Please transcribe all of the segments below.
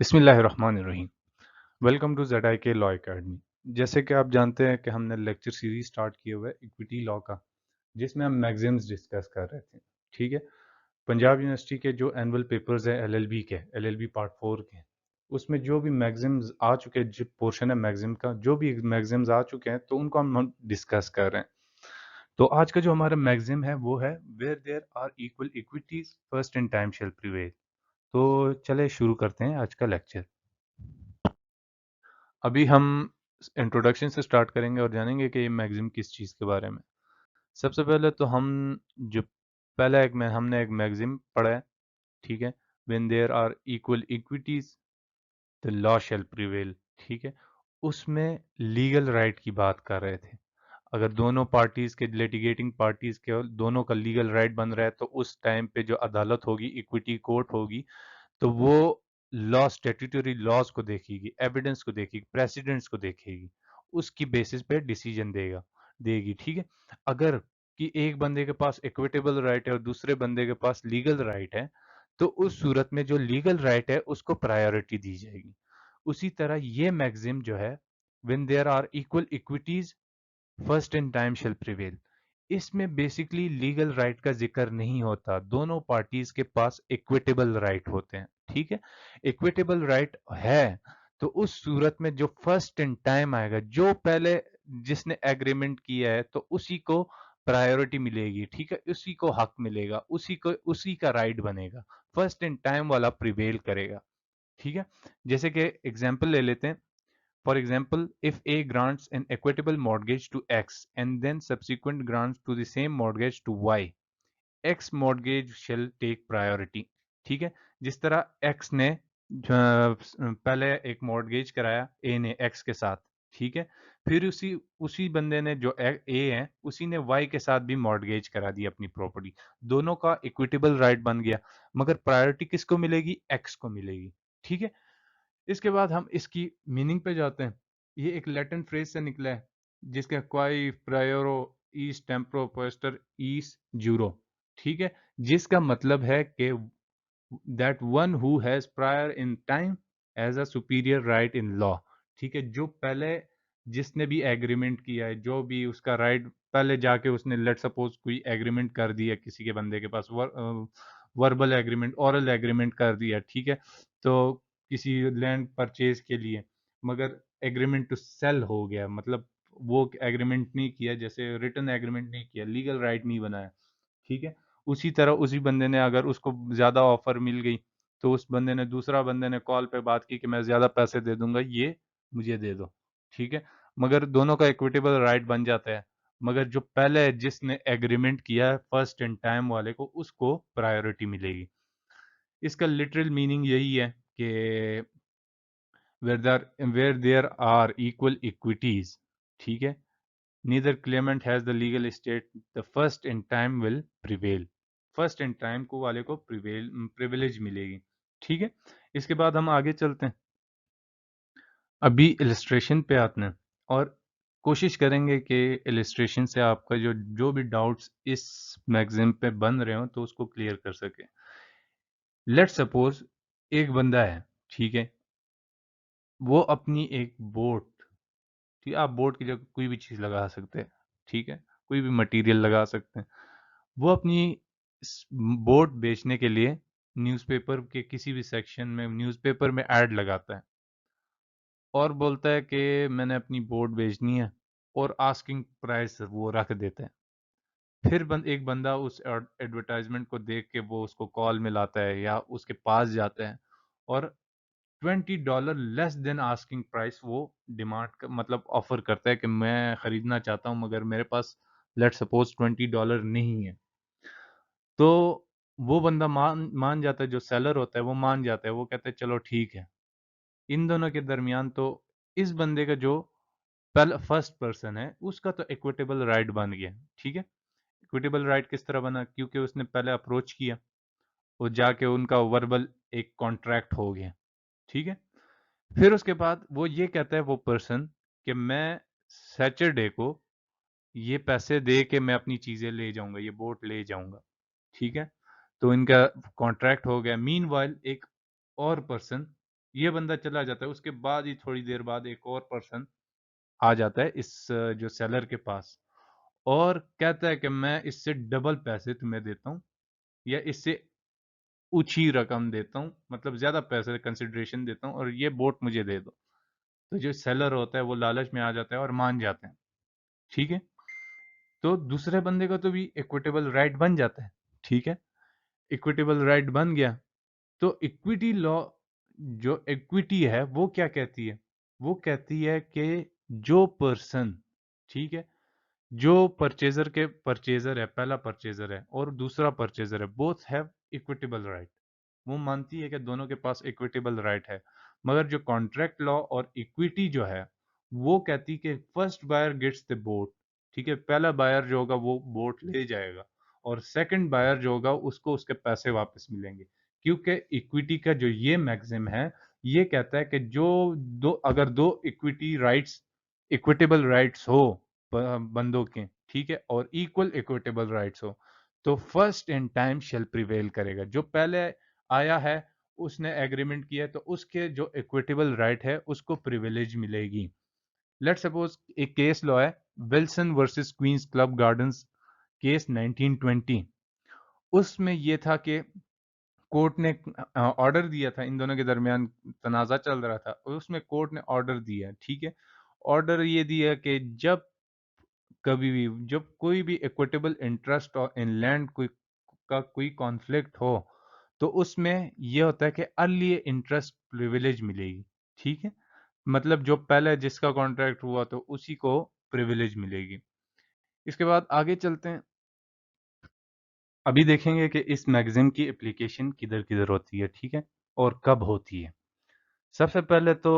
बिस्मिल्लाहिर्रहमानिर्रहीम। Welcome to ZIK law academy. जैसे कि आप जानते हैं कि हमने लेक्चर सीरीज स्टार्ट किए हुए इक्विटी लॉ का, जिसमें हम मैगजिम्स डिस्कस कर रहे थे। ठीक है। पंजाब यूनिवर्सिटी के जो एनुअल पेपर्स हैं LLB के, LLB पार्ट 4 के, उसमें जो भी मैगजिम्स आ चुके हैं, जो पोर्शन है मैगजिम का, जो भी मैगजिम्स आ चुके हैं, तो उनको हम डिस्कस कर रहे हैं। तो आज का जो हमारा मैगजिम है वो है where there are equal equities first in time shall prevail. तो चले शुरू करते हैं आज का लेक्चर। अभी हम इंट्रोडक्शन से स्टार्ट करेंगे और जानेंगे कि ये मैगज़ीन किस चीज़ के बारे में। सबसे पहले तो हम जो पहला एक में हमने एक मैगज़ीन पढ़ा है, ठीक है? When there are equal equities the law shall prevail, ठीक है? उसमें लीगल राइट की बात कर रहे थे। अगर दोनों पार्टीज के लिटिगेटिंग पार्टीज के दोनों का लीगल राइट बन रहा है, तो उस टाइम पे जो अदालत होगी, इक्विटी कोर्ट होगी, तो वो लॉ स्टेट्यूटरी लॉज को देखेगी, एविडेंस को देखेगी, प्रेसिडेंट्स को देखेगी, उसकी बेसिस पे डिसीजन देगी। ठीक है। अगर कि एक बंदे के पास इक्विटेबल राइट है और दूसरे बंदे के पास लीगल राइट है, तो उस सूरत में जो लीगल राइट है उसको प्रायोरिटी दी जाएगी। उसी तरह ये मैगजिम जो है, when there are equal equities first in time shall prevail, इसमें बेसिकली लीगल राइट का जिक्र नहीं होता, दोनों पार्टीज के पास इक्विटेबल राइट होते हैं। ठीक है। इक्विटेबल राइट है तो उस सूरत में जो फर्स्ट इन टाइम आएगा, जो पहले जिसने एग्रीमेंट किया है, तो उसी को प्रायोरिटी मिलेगी। ठीक है। उसी को हक मिलेगा, उसी का राइट बनेगा, फर्स्ट इन टाइम वाला प्रिवेल करेगा। ठीक है। जैसे कि एग्जाम्पल ले लेते हैं। For example, if A grants an equitable mortgage to X and then subsequent grants to the same mortgage to Y, X mortgage shall take priority। ठीक है। जिस तरह X ने पहले एक मॉर्गेज कराया A ने X के साथ, ठीक है। फिर उसी उसी बंदे ने जो A है, उसी ने Y के साथ भी मॉर्गेज करा दी अपनी प्रॉपर्टी। दोनों का इक्विटेबल राइट बन गया, मगर प्रायोरिटी किसको मिलेगी? X को मिलेगी। ठीक है। इसके बाद हम इसकी मीनिंग पे जाते हैं। ये एक लैटिन फ्रेज से निकला है, जिसका क्वाई प्रायोरो ईस टेम्प्रो पोस्टर ईस जूरो, ठीक है। जिसका मतलब है कि that one who has prior in time as a superior right in law. ठीक है। जो पहले जिसने भी एग्रीमेंट किया है, जो भी उसका राइट पहले जाके उसने लेट सपोज कोई एग्रीमेंट कर दिया किसी के बंदे के पास, वर्बल एग्रीमेंट, ओरल एग्रीमेंट कर दिया, ठीक है। तो किसी लैंड परचेज के लिए, मगर एग्रीमेंट टू सेल हो गया, मतलब वो एग्रीमेंट नहीं किया, जैसे रिटन एग्रीमेंट नहीं किया, लीगल राइट नहीं बनाया। ठीक है। उसी तरह उसी बंदे ने, अगर उसको ज़्यादा ऑफर मिल गई, तो उस बंदे ने, दूसरा बंदे ने कॉल पे बात की कि मैं ज़्यादा पैसे दे दूंगा, ये मुझे दे दो। ठीक है। मगर दोनों का इक्विटेबल राइट बन जाता है, मगर जो पहले जिसने एग्रीमेंट किया है फर्स्ट इन टाइम वाले को, उसको प्रायोरिटी मिलेगी। इसका लिटरल मीनिंग यही है कि where there are equal equities, ठीक है, neither claimant has the legal estate, the first in time will prevail। First in time को वाले को प्रिविलेज मिलेगी। ठीक है। इसके बाद हम आगे चलते हैं। अभी इलिस्ट्रेशन पे आते हैं और कोशिश करेंगे कि इलिस्ट्रेशन से आपका जो जो भी डाउट्स इस मैगजीन पे बन रहे हो, तो उसको क्लियर कर सके। लेट सपोज एक बंदा है, ठीक है, वो अपनी एक बोट, ठीक है, आप बोट की जगह कोई भी चीज़ लगा सकते हैं, ठीक है, कोई भी मटेरियल लगा सकते हैं। वो अपनी बोट बेचने के लिए न्यूज़पेपर के किसी भी सेक्शन में, न्यूज़पेपर में ऐड लगाता है और बोलता है कि मैंने अपनी बोट बेचनी है, और आस्किंग प्राइस वो रख देते हैं। फिर एक बंदा उस एडवर्टाइजमेंट को देख के वो उसको कॉल मिलाता है या उसके पास जाता है, और $20 लेस देन आस्किंग प्राइस वो डिमांड मतलब ऑफर करता है कि मैं खरीदना चाहता हूँ, मगर मेरे पास लेट सपोज $20 नहीं है। तो वो बंदा मान मान जाता है, जो सेलर होता है वो मान जाता है, वो कहता है चलो ठीक है। इन दोनों के दरमियान तो इस बंदे का जो पहला फर्स्ट पर्सन है, उसका तो इक्विटेबल राइट बन गया। ठीक है। इक्विटेबल राइट किस तरह बना? क्योंकि उसने पहले अप्रोच किया, वो जाके उनका वर्बल एक कॉन्ट्रैक्ट हो गया। ठीक है। फिर उसके बाद वो ये कहता है वो पर्सन कि मैं सैटरडे को ये पैसे दे के मैं अपनी चीजें ले जाऊंगा, ये बोट ले जाऊंगा। ठीक है। तो इनका कॉन्ट्रैक्ट हो गया। मीनवाइल एक और पर्सन ये बंदा चला जाता है, उसके बाद ही थोड़ी देर बाद एक और पर्सन आ जाता है इस जो सेलर के पास और कहता है कि मैं इससे डबल पैसे तुम्हें देता हूँ या इससे ऊँची रकम देता हूँ, मतलब ज़्यादा पैसे कंसिडरेशन देता हूँ और ये बोट मुझे दे दो। तो जो सेलर होता है वो लालच में आ जाता है और मान जाते हैं, ठीक है? तो दूसरे बंदे का तो भी इक्विटेबल राइट बन जाता है, ठीक है? इक्विटेबल राइट बन गया, तो इक्विटी लॉ जो इक्विटी है वो क्या कहती है? वो कहती है कि जो पर्सन, ठीक है? जो परचेज़र है, पहला परचेज़र है और दूसरा परचेज़र है, बोथ हैव इक्विटेबल राइट। वो मानती है कि दोनों के पास इक्विटेबल राइट है, मगर जो कॉन्ट्रैक्ट लॉ और इक्विटी जो है वो कहती कि first buyer gets the boat, ठीक है, पहला बायर जो होगा वो बोट ले जाएगा और सेकंड बायर जो होगा उसको उसके पैसे वापस मिलेंगे, क्योंकि इक्विटी का जो ये मैक्सिम है ये कहता है कि जो दो अगर दो इक्विटेबल राइट्स हो बंदों के, ठीक है, और इक्वल इक्विटेबल राइट्स हो तो first in time shall prevail करेगा। जो पहले आया है उसने एग्रीमेंट किया है तो उसके जो इक्विटेबल राइट है उसको प्रिविलेज मिलेगी। लेट सपोज एक केस लॉ है Wilson versus Queens Club Gardens case 1920। उसमें यह था कि कोर्ट ने ऑर्डर दिया था, इन दोनों के दरमियान तनाज़ा चल रहा था और उसमें कोर्ट ने ऑर्डर दिया, ठीक है। ऑर्डर ये दिया कि जब कभी भी जब कोई भी इक्विटेबल इंटरेस्ट और इन लैंड कोई का कोई कॉन्फ्लिक्ट हो तो उसमें यह होता है कि अर्ली इंटरेस्ट प्रिविलेज मिलेगी, ठीक है। मतलब जो पहले जिसका कॉन्ट्रैक्ट हुआ तो उसी को प्रिविलेज मिलेगी। इसके बाद आगे चलते हैं। अभी देखेंगे कि इस मैगज़ीन की एप्लीकेशन किधर-किधर होती है, ठीक है? और कब होती है। सबसे पहले तो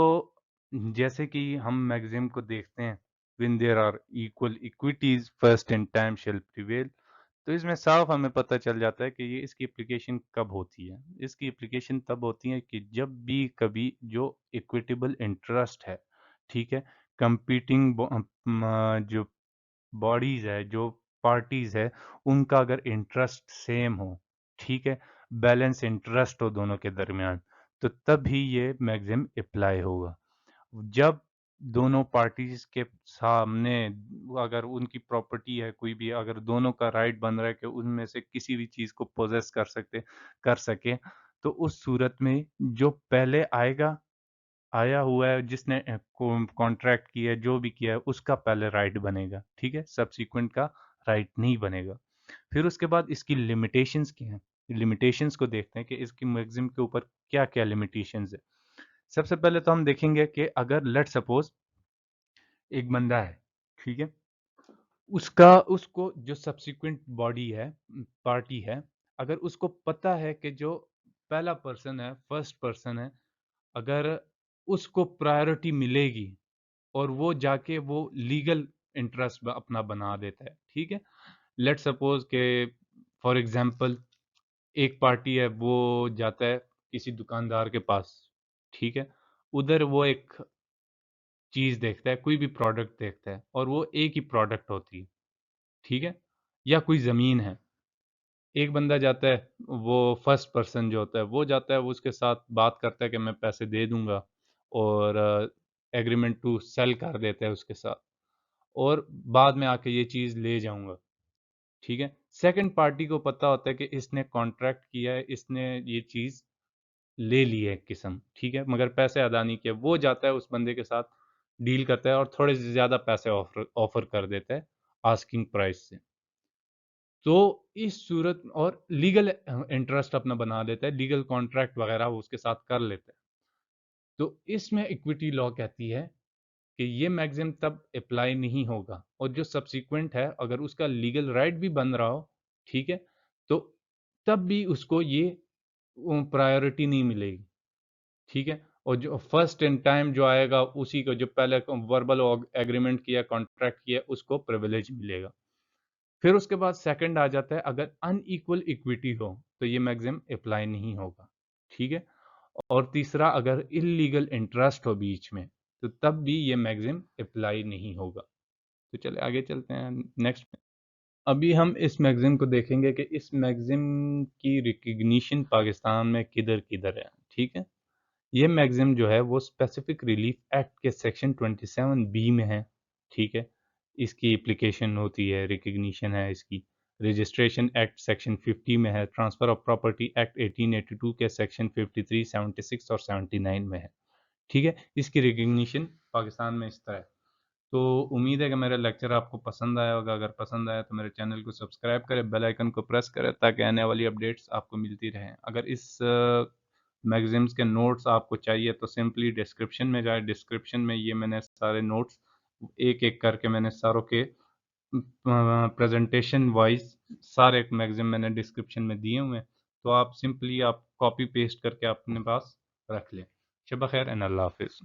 जैसे कि हम मैगज़ीन को देखते हैं, when there are equal equities first in time shall prevail. तो इसमें साफ हमें पता चल जाता है कि ये इसकी एप्लीकेशन कब होती है। इसकी एप्लीकेशन तब होती है कि जब भी कभी जो इक्विटेबल इंटरेस्ट है, ठीक है? कंपीटिंग जो बॉडीज़ है, जो पार्टीज़ है, उनका अगर इंटरेस्ट सेम हो, ठीक है? बैलेंस इंटरेस्ट हो दोनों के दरमियान, तो तभी ये मैक्सिम अप्लाई होगा। जब दोनों पार्टीज़ के सामने अगर उनकी प्रॉपर्टी है कोई भी, अगर दोनों का राइट बन रहा है कि उनमें से किसी भी चीज़ को पोज़ेस कर सके, तो उस सूरत में जो पहले आया हुआ है जिसने कॉन्ट्रैक्ट किया है, जो भी किया है, उसका पहले राइट बनेगा, ठीक है? सब्सीक्वेंट का राइट नहीं बनेगा। फिर उसके बाद इसकी लिमिटेशंस क्या हैं? लिमिटेशंस को देखते हैं कि इसकी मैक्सिम के ऊपर क्या-क्या लिमिटेशंस है। सबसे पहले तो हम देखेंगे कि अगर लेट्स सपोज़ एक बंदा है, ठीक है? उसको जो सब्सीक्वेंट बॉडी है, पार्टी है, अगर उसको पता है कि जो पहला पर्सन है, फर्स्ट पर्सन है, अगर उसको प्रायोरिटी मिलेगी और वो जाके वो लीगल इंटरेस्ट अपना बना देता है, ठीक है। लेट सपोज के फॉर एग्जांपल एक पार्टी है वो जाता है किसी दुकानदार के पास, ठीक है। उधर वो एक चीज देखता है, कोई भी प्रोडक्ट देखता है और वो एक ही प्रोडक्ट होती है, ठीक है, या कोई जमीन है। एक बंदा जाता है, वो फर्स्ट पर्सन जो होता है वो जाता है, वो उसके साथ बात करता है कि मैं पैसे दे दूंगा और एग्रीमेंट टू सेल कर देता है उसके साथ और बाद में आके ये चीज़ ले जाऊंगा, ठीक है। सेकंड पार्टी को पता होता है कि इसने कॉन्ट्रैक्ट किया है, इसने ये चीज़ ले ली है एक किस्म, ठीक है, मगर पैसे अदा नहीं किए। वो जाता है उस बंदे के साथ डील करता है और थोड़े से ज़्यादा पैसे ऑफर ऑफर कर देता है आस्किंग प्राइस से। तो इस सूरत और लीगल इंटरेस्ट अपना बना देता है, लीगल कॉन्ट्रैक्ट वगैरह वो उसके साथ कर लेता है। तो इसमें इक्विटी लॉ कहती है कि ये मैक्सिम तब अप्लाई नहीं होगा और जो सब्सीक्वेंट है अगर उसका लीगल राइट भी बन रहा हो, ठीक है, तो तब भी उसको ये प्रायोरिटी नहीं मिलेगी, ठीक है। और जो फर्स्ट इन टाइम जो आएगा उसी को, जो पहले वर्बल एग्रीमेंट किया, कॉन्ट्रैक्ट किया, उसको प्रिविलेज मिलेगा। फिर उसके बाद सेकंड आ जाता है अगर अनइक्वल इक्विटी हो तो ये मैक्सिम अप्लाई नहीं होगा, ठीक है। और तीसरा अगर इलीगल इंटरेस्ट हो बीच में तो तब भी ये मैक्सिम अप्लाई नहीं होगा। तो चले आगे चलते हैं नेक्स्ट में। अभी हम इस मैगज़ीन को देखेंगे कि इस मैगज़ीन की रिकग्निशन पाकिस्तान में किधर-किधर है, ठीक है? ये मैगज़ीम जो है वो स्पेसिफिक रिलीफ एक्ट के सेक्शन 27B में है, ठीक है। इसकी एप्लीकेशन होती है, रिकग्निशन है इसकी। रजिस्ट्रेशन एक्ट सेक्शन 50 में है, ट्रांसफ़र ऑफ प्रॉपर्टी एक्ट 1882 के सेक्शन 53, 76 और 79 में है, ठीक है। इसकी रिकग्निशन पाकिस्तान में इस तरह है। तो उम्मीद है कि मेरा लेक्चर आपको पसंद आया होगा। अगर पसंद आया तो मेरे चैनल को सब्सक्राइब करें, बेल आइकन को प्रेस करें ताकि आने वाली अपडेट्स आपको मिलती रहें। अगर इस मैगज़ीन्स के नोट्स आपको चाहिए तो सिंपली डिस्क्रिप्शन में जाए। डिस्क्रिप्शन में ये मैंने सारे नोट्स एक एक करके मैंने सारों के प्रेजेंटेशन वाइज सारे मैगज़ीन मैंने डिस्क्रिप्शन में दिए हुए हैं। तो आप सिंपली आप कॉपी पेस्ट करके अपने पास रख लें। शब खैर एंड अल्लाह हाफिज़।